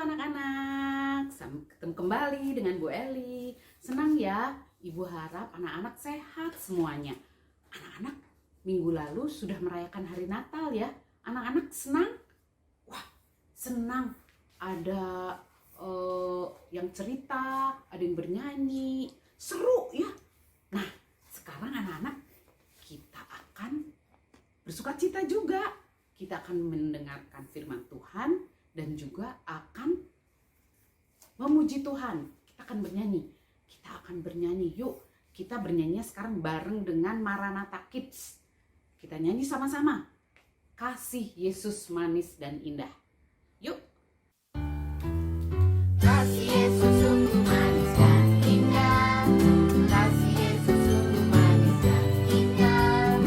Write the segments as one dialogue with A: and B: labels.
A: anak-anak, ketemu kembali dengan Bu Eli. Senang ya, Ibu harap anak-anak sehat semuanya. Anak-anak, minggu lalu sudah merayakan hari Natal ya. Anak-anak senang? Wah, senang. Ada yang cerita, ada yang bernyanyi, seru ya. Nah, sekarang anak-anak kita akan bersukacita juga. Kita akan mendengarkan firman Tuhan dan juga akan memuji Tuhan. Kita akan bernyanyi. Yuk, kita bernyanyi sekarang bareng dengan Maranatha Kids. Kita nyanyi sama-sama. Kasih Yesus manis dan indah. Yuk.
B: Kasih Yesus sungguh manis dan indah. Kasih Yesus sungguh manis dan indah.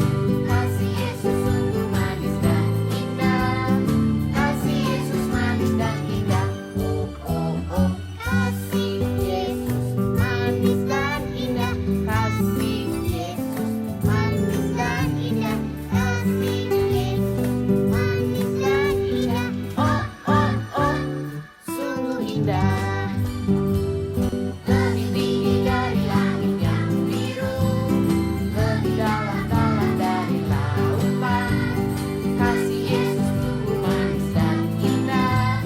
B: Kasih Yesus sungguh manis dan indah. Kasih Yesus manis dan indah. Oh oh oh. Kasih Yesus manis dan indah. Kasih Yesus manis dan indah. Kasih Yesus manis dan indah. Oh oh oh. Sungguh indah. Lebih tinggi dari langit yang biru, lebih dalam-dalam dari lautan. Kasih Yesus sungguh manis dan indah.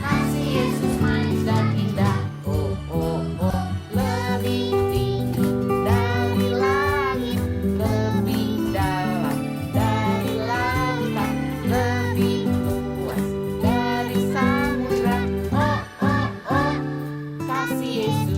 B: Kasih Yesus manis dan indah. Oh oh oh. Lebih tinggi dari langit, lebih dalam dari lautan, lebih luas dari samudra. Oh oh oh. Kasih Yesus.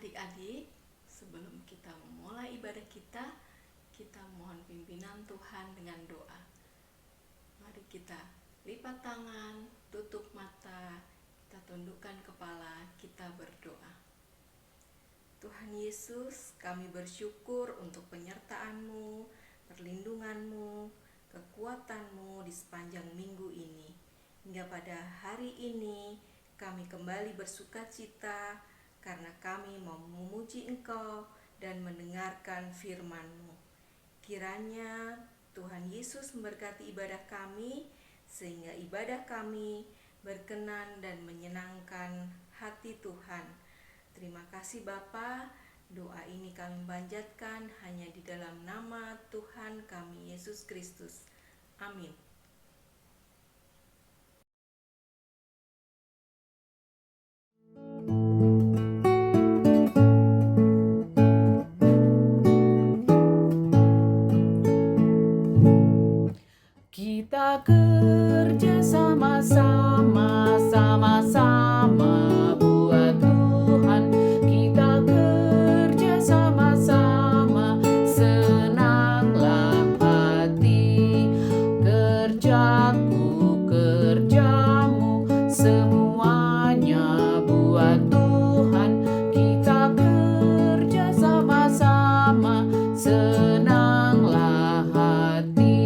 C: Adik-adik, sebelum kita memulai ibadah kita mohon pimpinan Tuhan dengan doa. Mari kita lipat tangan, tutup mata, kita tundukkan kepala, kita berdoa. Tuhan Yesus, kami bersyukur untuk penyertaan-Mu, perlindungan-Mu, kekuatan-Mu di sepanjang minggu ini. Hingga pada hari ini kami kembali bersukacita karena kami mau memuji Engkau dan mendengarkan firman-Mu. Kiranya Tuhan Yesus memberkati ibadah kami, sehingga ibadah kami berkenan dan menyenangkan hati Tuhan. Terima kasih Bapa. Doa ini kami panjatkan hanya di dalam nama Tuhan kami Yesus Kristus. Amin.
A: Kita kerja sama-sama, sama-sama buat Tuhan. Kita kerja sama-sama, senanglah hati. Kerjaku, kerjamu, semuanya buat Tuhan. Kita kerja sama-sama, senanglah hati.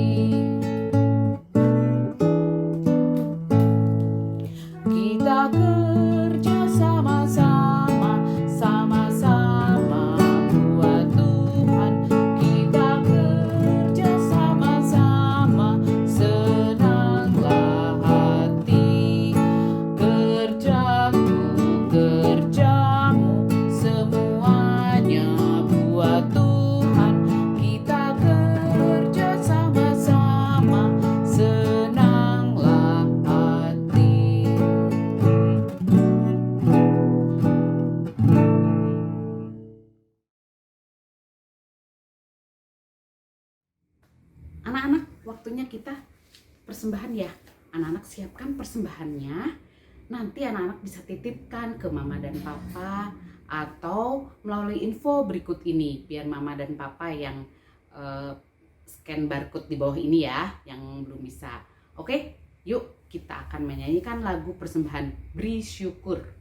A: Kita kerja sama-sama, sama-sama buat Tuhan. Kita kerja sama-sama, senanglah hati. Kerjaku, kerjamu, semuanya buat Tuhan. Kita kerja sama-sama, senanglah hati. Anak-anak, waktunya kita persembahan ya. Anak-anak siapkan persembahannya. Nanti anak-anak bisa titipkan ke mama dan papa atau melalui info berikut ini, biar mama dan papa yang scan barcode di bawah ini ya, yang belum bisa. Oke, yuk kita akan menyanyikan lagu persembahan Beri Syukur.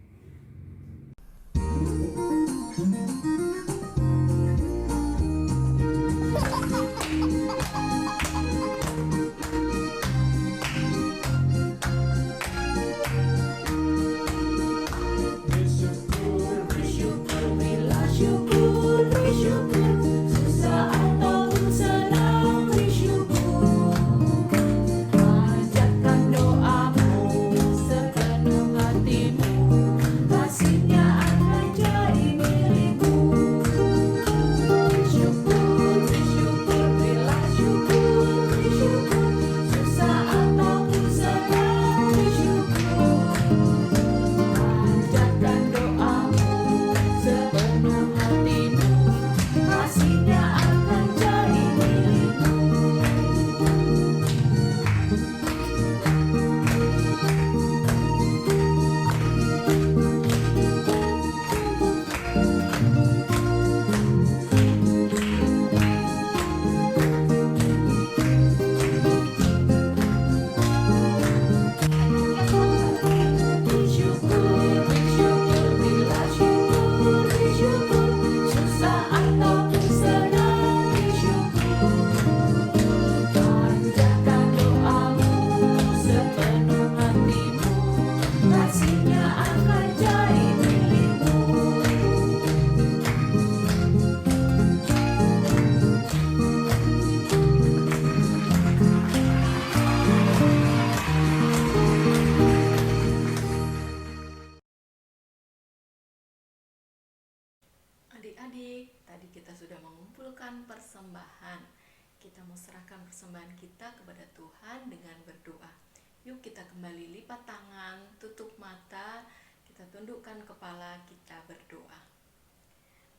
C: Adik-adik, tadi kita sudah mengumpulkan persembahan. Kita mau serahkan persembahan kita kepada Tuhan dengan berdoa. Yuk kita kembali lipat tangan, tutup mata, kita tundukkan kepala, kita berdoa.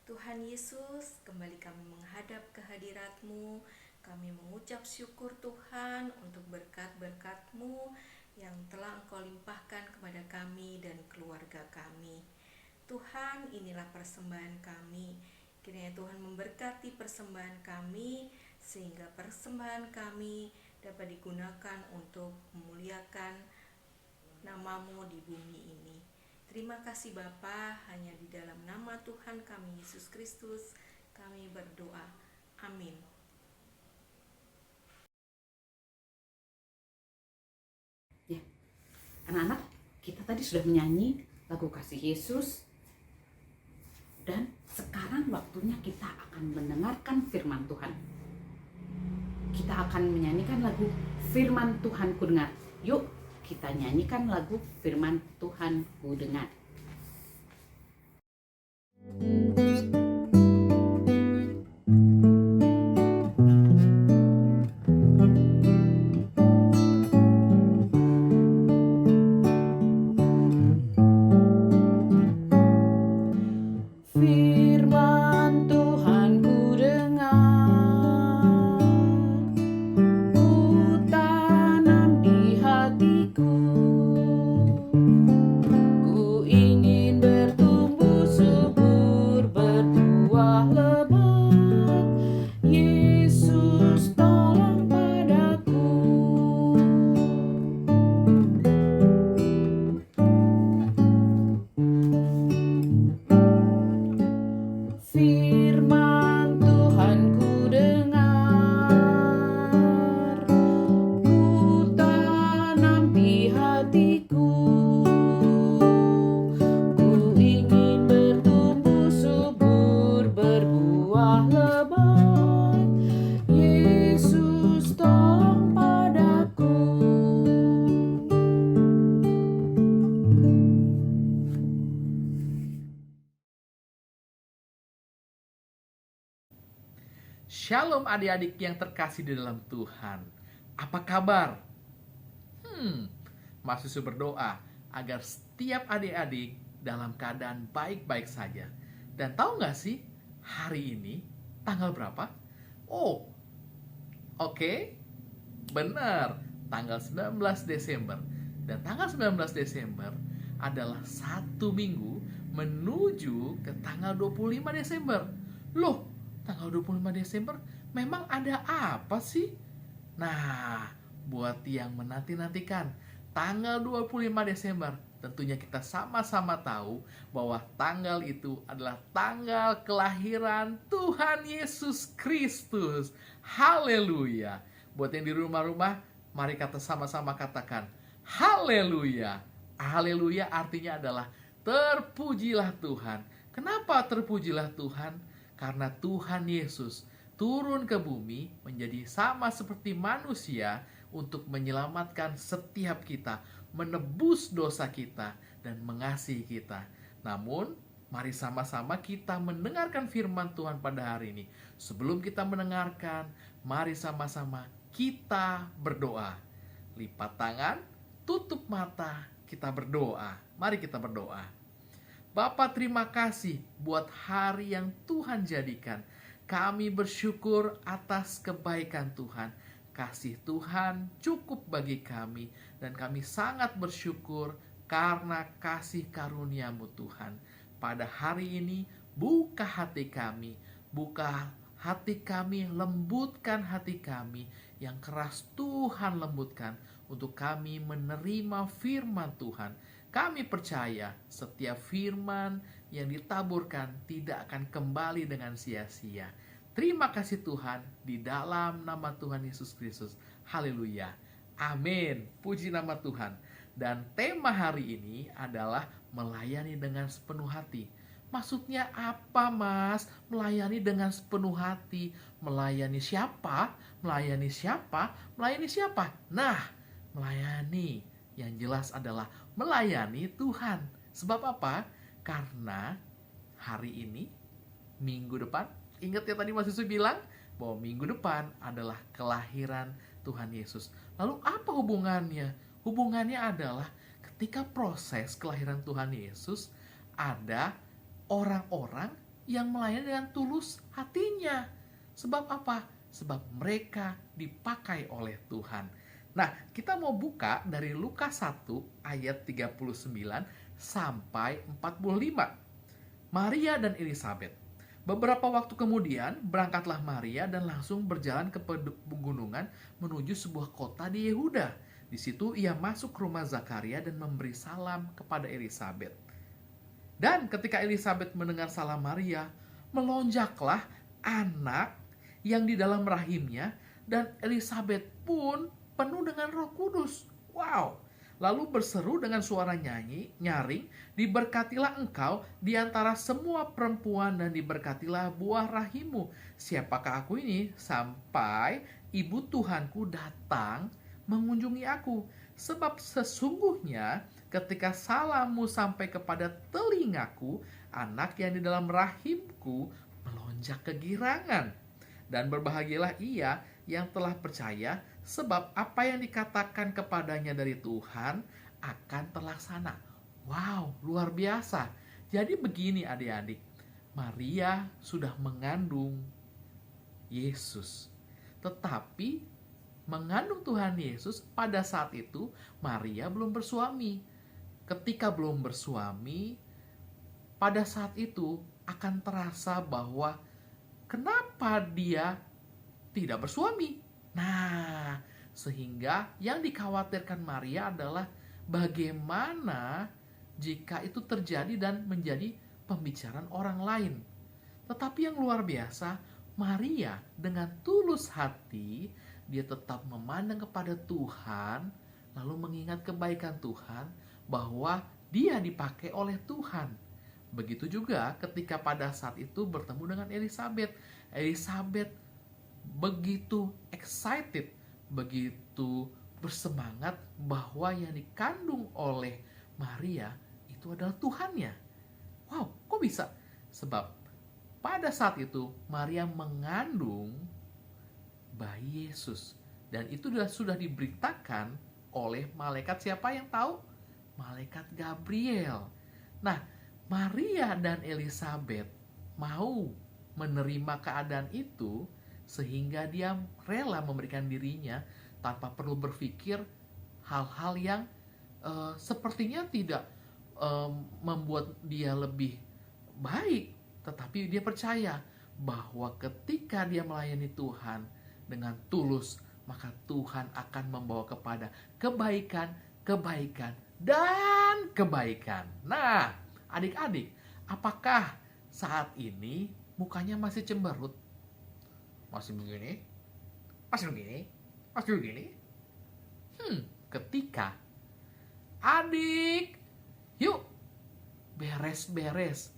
C: Tuhan Yesus, kembali kami menghadap kehadirat-Mu. Kami mengucap syukur Tuhan untuk berkat-berkat-Mu yang telah Engkau limpahkan kepada kami dan keluarga kami. Tuhan, inilah persembahan kami. Kiranya Tuhan memberkati persembahan kami, sehingga persembahan kami dapat digunakan untuk memuliakan nama-Mu di bumi ini. Terima kasih Bapa, hanya di dalam nama Tuhan kami Yesus Kristus kami berdoa. Amin.
A: Ya, anak-anak, kita tadi sudah menyanyi lagu Kasih Yesus. Dan sekarang waktunya kita akan mendengarkan firman Tuhan. Kita akan menyanyikan lagu Firman Tuhan Ku Dengar. Yuk, kita nyanyikan lagu Firman Tuhan Ku Dengar. Firman Tuhan ku dengar, ku tanam di hatiku, ku ingin bertumbuh subur, berbuah lebat. Yesus tolong padaku. Firman Tuhan ku dengar, ku tanam di hatiku, ku ingin bertumbuh subur, berbuah lebat. Yesus tolong padaku.
D: Shalom adik-adik yang terkasih di dalam Tuhan. Apa kabar? Mas Susu berdoa agar setiap adik-adik dalam keadaan baik-baik saja. Dan tahu nggak sih, hari ini tanggal berapa? Oh, oke, benar, tanggal 19 Desember. Dan tanggal 19 Desember adalah satu minggu menuju ke tanggal 25 Desember. Loh, tanggal 25 Desember memang ada apa sih? Nah, buat yang menanti-nantikan tanggal 25 Desember, tentunya kita sama-sama tahu bahwa tanggal itu adalah tanggal kelahiran Tuhan Yesus Kristus. Haleluya. Buat yang di rumah-rumah, mari kita sama-sama katakan haleluya. Haleluya artinya adalah terpujilah Tuhan. Kenapa terpujilah Tuhan? Karena Tuhan Yesus turun ke bumi menjadi sama seperti manusia untuk menyelamatkan setiap kita, menebus dosa kita, dan mengasihi kita. Namun, mari sama-sama kita mendengarkan firman Tuhan pada hari ini. Sebelum kita mendengarkan, mari sama-sama kita berdoa. Lipat tangan, tutup mata, kita berdoa. Mari kita berdoa. Bapa, terima kasih buat hari yang Tuhan jadikan. Kami bersyukur atas kebaikan Tuhan. Kasih Tuhan cukup bagi kami. Dan kami sangat bersyukur karena kasih karunia-Mu Tuhan. Pada hari ini, buka hati kami. Buka hati kami, lembutkan hati kami. Yang keras Tuhan lembutkan untuk kami menerima firman Tuhan. Kami percaya setiap firman yang ditaburkan tidak akan kembali dengan sia-sia. Terima kasih Tuhan, di dalam nama Tuhan Yesus Kristus. Haleluya. Amin. Puji nama Tuhan. Dan tema hari ini adalah melayani dengan sepenuh hati. Maksudnya apa, Mas? Melayani dengan sepenuh hati. Melayani siapa? Melayani siapa? Melayani siapa? Nah, melayani yang jelas adalah melayani Tuhan. Sebab apa? Karena hari ini, minggu depan, ingat ya tadi Mas Susu bilang bahwa minggu depan adalah kelahiran Tuhan Yesus. Lalu apa hubungannya? Hubungannya adalah ketika proses kelahiran Tuhan Yesus, ada orang-orang yang melayani dengan tulus hatinya. Sebab apa? Sebab mereka dipakai oleh Tuhan. Nah, kita mau buka dari Lukas 1 ayat 39 sampai 45. Maria dan Elizabeth. Beberapa waktu kemudian, berangkatlah Maria dan langsung berjalan ke pegunungan menuju sebuah kota di Yehuda. Di situ ia masuk ke rumah Zakaria dan memberi salam kepada Elizabeth. Dan ketika Elizabeth mendengar salam Maria, melonjaklah anak yang di dalam rahimnya, dan Elizabeth pun penuh dengan Roh Kudus. Wow! Lalu berseru dengan suara nyaring, diberkatilah engkau di antara semua perempuan dan diberkatilah buah rahimmu. Siapakah aku ini sampai ibu Tuhanku datang mengunjungi aku? Sebab sesungguhnya ketika salammu sampai kepada telingaku, anak yang di dalam rahimku melonjak kegirangan. Dan berbahagialah ia yang telah percaya, sebab apa yang dikatakan kepadanya dari Tuhan akan terlaksana. Wow, luar biasa. Jadi begini adik-adik, Maria sudah mengandung Yesus. Tetapi mengandung Tuhan Yesus pada saat itu Maria belum bersuami. Ketika belum bersuami, pada saat itu akan terasa bahwa kenapa dia tidak bersuami. Nah, sehingga yang dikhawatirkan Maria adalah bagaimana jika itu terjadi dan menjadi pembicaraan orang lain. Tetapi yang luar biasa, Maria dengan tulus hati, dia tetap memandang kepada Tuhan, lalu mengingat kebaikan Tuhan, bahwa dia dipakai oleh Tuhan. Begitu juga ketika pada saat itu bertemu dengan Elizabeth. Elizabeth begitu excited, begitu bersemangat bahwa yang dikandung oleh Maria itu adalah Tuhannya. Wow, kok bisa? Sebab pada saat itu Maria mengandung bayi Yesus. Dan itu sudah diberitakan oleh malaikat. Siapa yang tahu? Malaikat Gabriel. Nah, Maria dan Elizabeth mau menerima keadaan itu sehingga dia rela memberikan dirinya tanpa perlu berpikir hal-hal yang sepertinya tidak membuat dia lebih baik, tetapi dia percaya bahwa ketika dia melayani Tuhan dengan tulus, maka Tuhan akan membawa kepada kebaikan, kebaikan, dan kebaikan. Nah, adik-adik, apakah saat ini mukanya masih cemberut? Masih begini? Masih begini? Masih begini? Ketika adik, yuk beres-beres.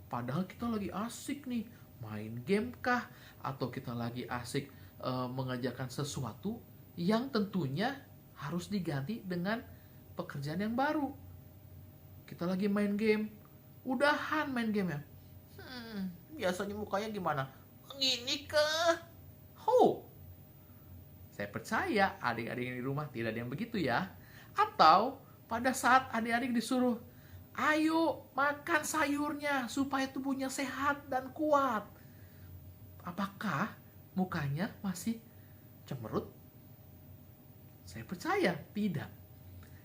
D: Padahal kita lagi asik nih, main game kah? Atau kita lagi asik mengerjakan sesuatu yang tentunya harus diganti dengan pekerjaan yang baru. Kita lagi main game, udahan main game ya. Biasanya mukanya gimana? Gini kah? Saya percaya adik-adik yang di rumah tidak ada yang begitu ya. Atau pada saat adik-adik disuruh, ayo makan sayurnya supaya tubuhnya sehat dan kuat. Apakah mukanya masih cemberut? Saya percaya tidak.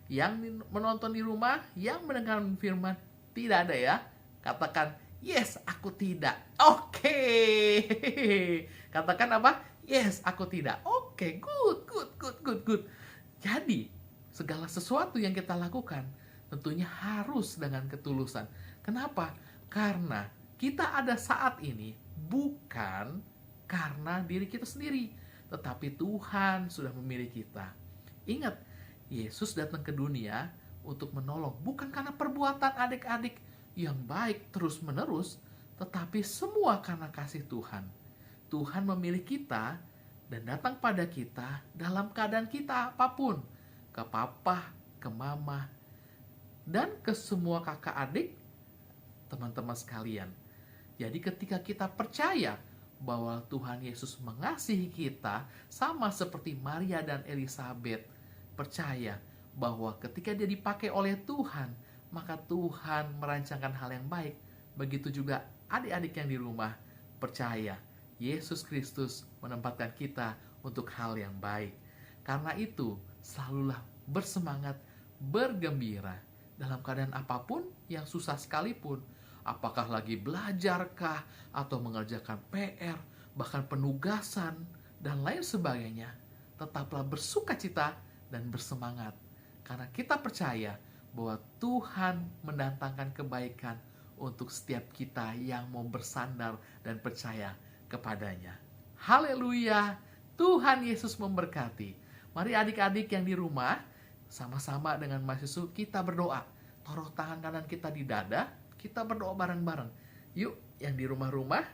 D: Yang menonton di rumah, yang mendengar firman, tidak ada ya. Katakan, yes, aku tidak. Oke. Katakan apa? Yes, aku tidak. Oke, good. Jadi, segala sesuatu yang kita lakukan tentunya harus dengan ketulusan. Kenapa? Karena kita ada saat ini bukan karena diri kita sendiri, tetapi Tuhan sudah memilih kita. Ingat, Yesus datang ke dunia untuk menolong, bukan karena perbuatan adik-adik yang baik terus-menerus, tetapi semua karena kasih Tuhan. Tuhan memilih kita dan datang pada kita dalam keadaan kita apapun. Ke papa, ke mama, dan ke semua kakak adik, teman-teman sekalian. Jadi ketika kita percaya bahwa Tuhan Yesus mengasihi kita sama seperti Maria dan Elizabeth, percaya bahwa ketika dia dipakai oleh Tuhan, maka Tuhan merancangkan hal yang baik. Begitu juga adik-adik yang di rumah percaya Yesus Kristus menempatkan kita untuk hal yang baik. Karena itu, selalulah bersemangat, bergembira dalam keadaan apapun yang susah sekalipun. apakah lagi belajarkah, atau mengerjakan PR, bahkan penugasan, dan lain sebagainya, tetaplah bersukacita dan bersemangat. Karena kita percaya bahwa Tuhan mendatangkan kebaikan untuk setiap kita yang mau bersandar dan percaya kepadanya. Haleluya, Tuhan Yesus memberkati. Mari adik-adik yang di rumah, sama-sama dengan Mas Yesus kita berdoa. Taruh tangan kanan kita di dada, kita berdoa bareng-bareng. Yuk, yang di rumah-rumah,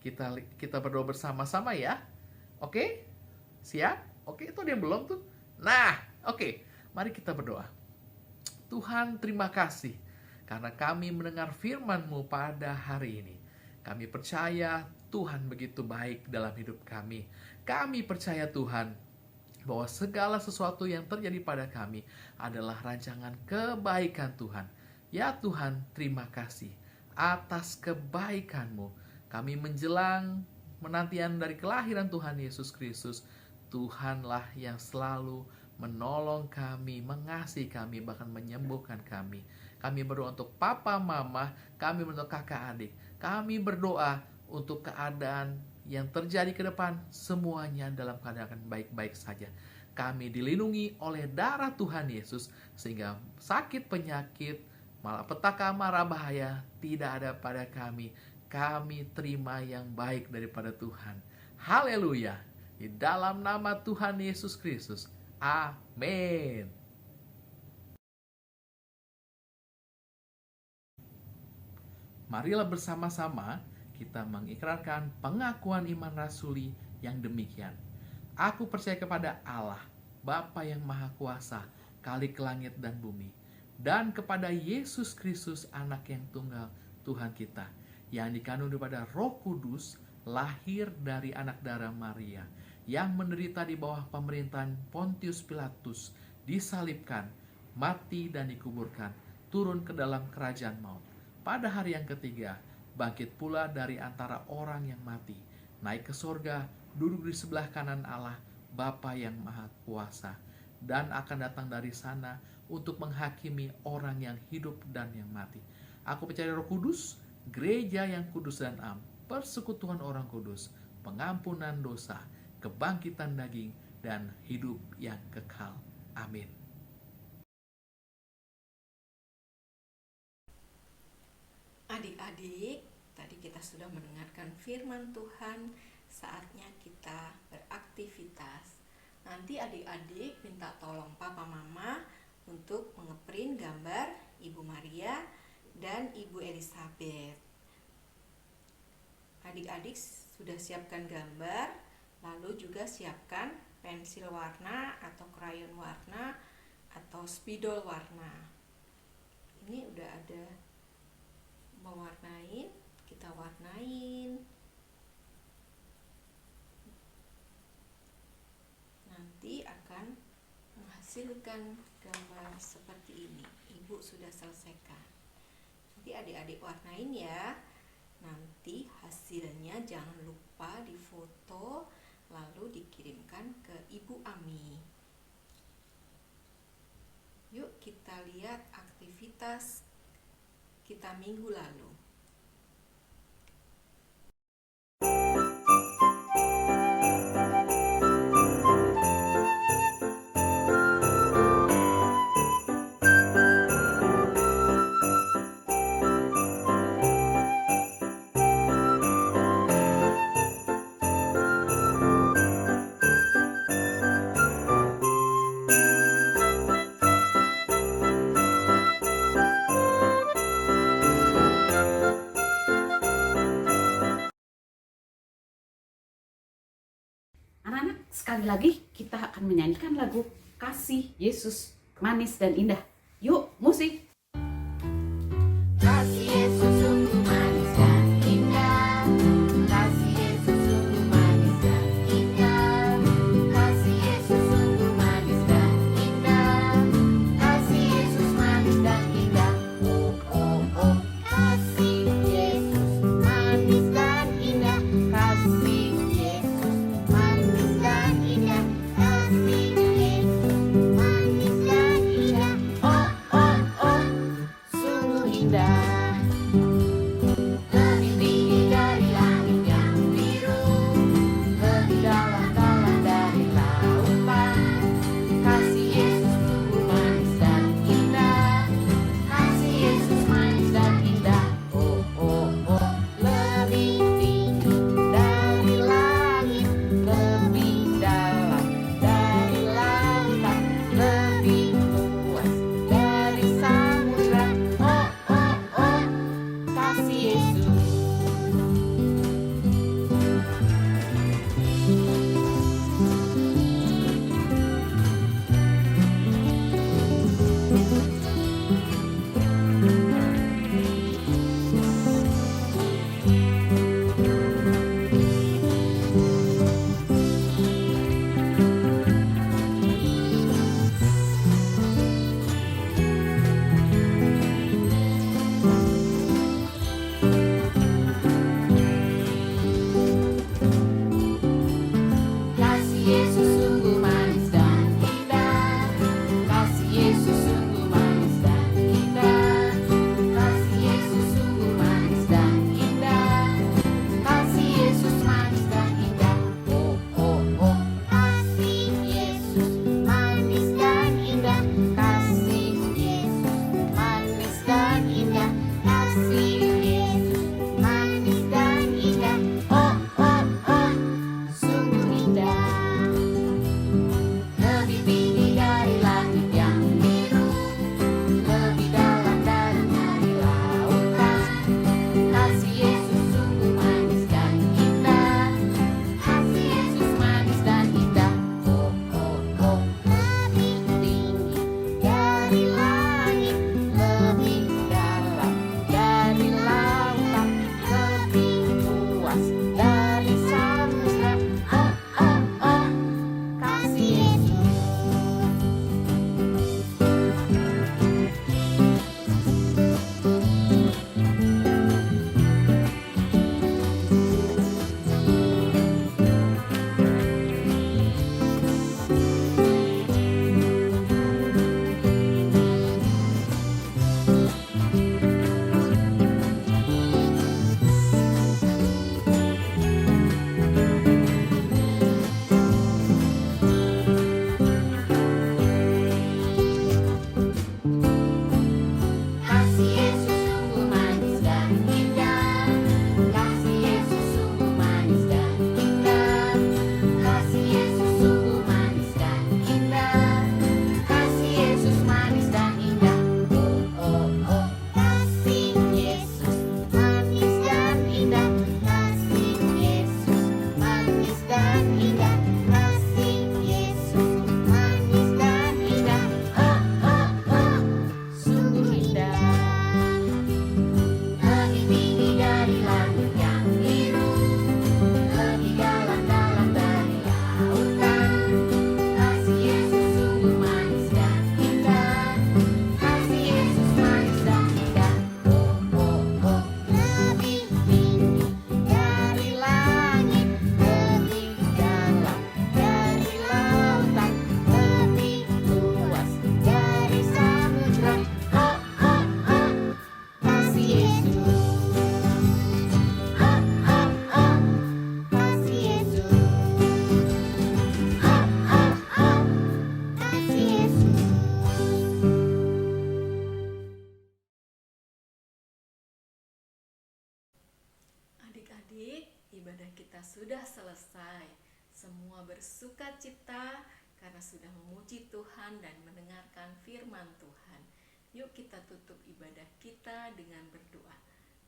D: kita berdoa bersama-sama ya. Oke? Siap? Oke, itu dia belum tuh. Nah, oke. Mari kita berdoa. Tuhan, terima kasih karena kami mendengar firman-Mu pada hari ini. Kami percaya Tuhan begitu baik dalam hidup kami. Kami percaya Tuhan bahwa segala sesuatu yang terjadi pada kami adalah rancangan kebaikan Tuhan. Ya Tuhan, terima kasih atas kebaikan-Mu. Kami menjelang penantian dari kelahiran Tuhan Yesus Kristus. Tuhanlah yang selalu menolong kami, mengasihi kami, bahkan menyembuhkan kami. Kami berdoa untuk papa, mama, kami berdoa untuk kakak, adik. Kami berdoa untuk keadaan yang terjadi ke depan, semuanya dalam keadaan baik-baik saja. Kami dilindungi oleh darah Tuhan Yesus, sehingga sakit, penyakit, malapetaka, mara bahaya tidak ada pada kami. Kami terima yang baik daripada Tuhan. Haleluya. Di dalam nama Tuhan Yesus Kristus. Amin. Marilah bersama-sama kita mengikrarkan pengakuan iman rasuli yang demikian. Aku percaya kepada Allah, Bapa yang Maha Kuasa, Khalik langit dan bumi, dan kepada Yesus Kristus, Anak yang tunggal Tuhan kita, yang dikandung daripada Roh Kudus, lahir dari anak darah Maria, yang menderita di bawah pemerintahan Pontius Pilatus, disalibkan, mati dan dikuburkan, turun ke dalam kerajaan maut. Pada hari yang ketiga, bangkit pula dari antara orang yang mati, naik ke sorga, duduk di sebelah kanan Allah, Bapa yang Maha Kuasa, dan akan datang dari sana untuk menghakimi orang yang hidup dan yang mati. Aku percaya Roh Kudus, gereja yang kudus dan am, persekutuan orang kudus, pengampunan dosa, kebangkitan daging, dan hidup yang kekal. Amin.
C: Adik-adik, tadi kita sudah mendengarkan firman Tuhan, saatnya kita beraktivitas. Nanti adik-adik minta tolong papa mama untuk mengeprint gambar Ibu Maria dan Ibu Elizabeth. Adik-adik sudah siapkan gambar, lalu juga siapkan pensil warna atau krayon warna atau spidol warna. Ini udah ada mewarnain, kita warnain. Nanti akan menghasilkan gambar seperti ini. Ibu sudah selesaikan. Nanti adik-adik warnain ya. Nanti hasilnya jangan lupa difoto lalu dikirimkan ke Ibu Ami. Yuk kita lihat aktivitas kita minggu lalu.
A: Anak-anak, sekali lagi kita akan menyanyikan lagu Kasih Yesus Manis dan Indah. Yuk, musik!
B: Kasih Yesus sungguh manis dan indah. Kasih Yesus sungguh manis dan indah. Kasih Yesus sungguh manis dan indah. Kasih Yesus manis dan indah. Oh oh oh. Kasih Yesus manis dan indah. Kasih Yesus manis dan indah. Kasih Yesus manis dan indah. Oh oh oh. Yesus. Kasih Yesus sungguh manis dan indah. Kasih Yesus sungguh manis dan indah. Kasih Yesus sungguh manis dan indah. Kasih Yesus manis dan indah. Oh oh oh. Kasih Yesus manis dan indah. Kasih Yesus manis dan indah. Kasih Yesus manis dan indah. Oh oh oh. Sungguh indah. Lebih tinggi dari langit yang biru, lebih dalam dari lautan. Kasih Yesus sungguh manis dan indah. Kasih Yesus manis dan indah. Oh oh oh. Lebih tinggi dari langit, lebih dalam dari lautan, lebih luas dari samudra. Oh oh oh. Kasih Yesus. Kasih Yesus sungguh manis dan indah. Kasih Yesus sungguh manis dan indah. Kasih Yesus sungguh manis dan indah. Kasih Yesus manis dan indah. Oh oh oh. Kasih Yesus manis dan indah. Kasih Yesus manis dan indah. Kasih Yesus manis dan indah. Oh oh oh. Sungguh indah. Lebih tinggi dari langit yang biru, lebih dalam dari lautan. Kasih Yesus sungguh manis dan indah. Kasih Yesus manis dan indah. Oh oh oh. Lebih tinggi dari langit, lebih dalam dari lautan, lebih luas dari samudra. Oh oh oh. Kasih Yesus. Oh oh oh. Kasih Yesus. Oh oh oh. Kasih Yesus.
C: Adik-adik, ibadah kita sudah selesai. Semua bersuka cita karena sudah memuji Tuhan dan mendengarkan firman Tuhan. Yuk kita tutup ibadah kita dengan berdoa.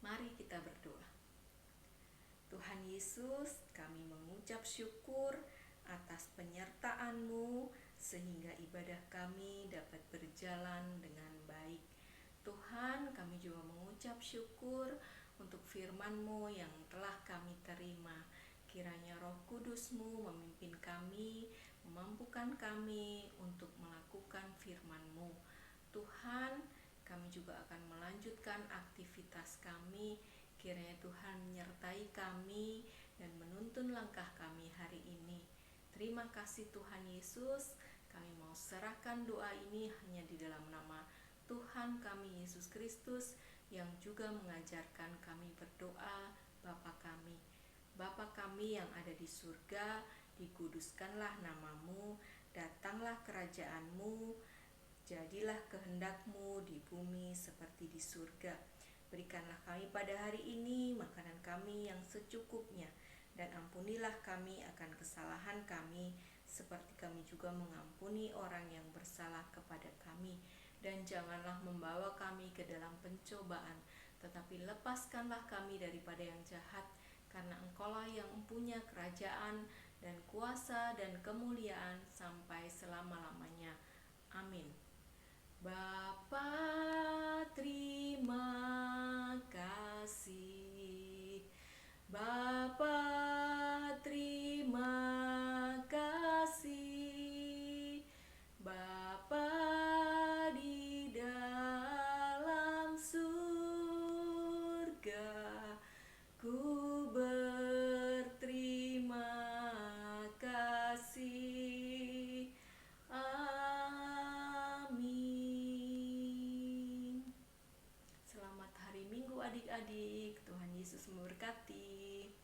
C: Mari kita berdoa. Tuhan Yesus, kami mengucap syukur atas penyertaan-Mu sehingga ibadah kami dapat berjalan dengan baik. Tuhan, kami juga mengucap syukur untuk firman-Mu yang telah kami terima. Kiranya Roh Kudus-Mu memimpin kami, memampukan kami untuk melakukan firman-Mu. Tuhan, kami juga akan melanjutkan aktivitas kami. Kiranya Tuhan menyertai kami dan menuntun langkah kami hari ini. Terima kasih Tuhan Yesus. Kami mau serahkan doa ini hanya di dalam nama Tuhan kami Yesus Kristus yang juga mengajarkan kami berdoa. Bapa kami, Bapa kami yang ada di surga, dikuduskanlah nama-Mu, datanglah kerajaan-Mu, jadilah kehendak-Mu di bumi seperti di surga. Berikanlah kami pada hari ini makanan kami yang secukupnya, dan ampunilah kami akan kesalahan kami, seperti kami juga mengampuni orang yang bersalah kepada kami. Dan janganlah membawa kami ke dalam pencobaan, tetapi lepaskanlah kami daripada yang jahat, karena Engkaulah yang mempunyai kerajaan dan kuasa dan kemuliaan sampai selama-lamanya. Amin. Bapa, terima kasih. Bapa, terima kasih. Bapa di dalam surga, ku berterima kasih. Amin. Selamat hari Minggu adik-adik. Tuhan Yesus memberkati.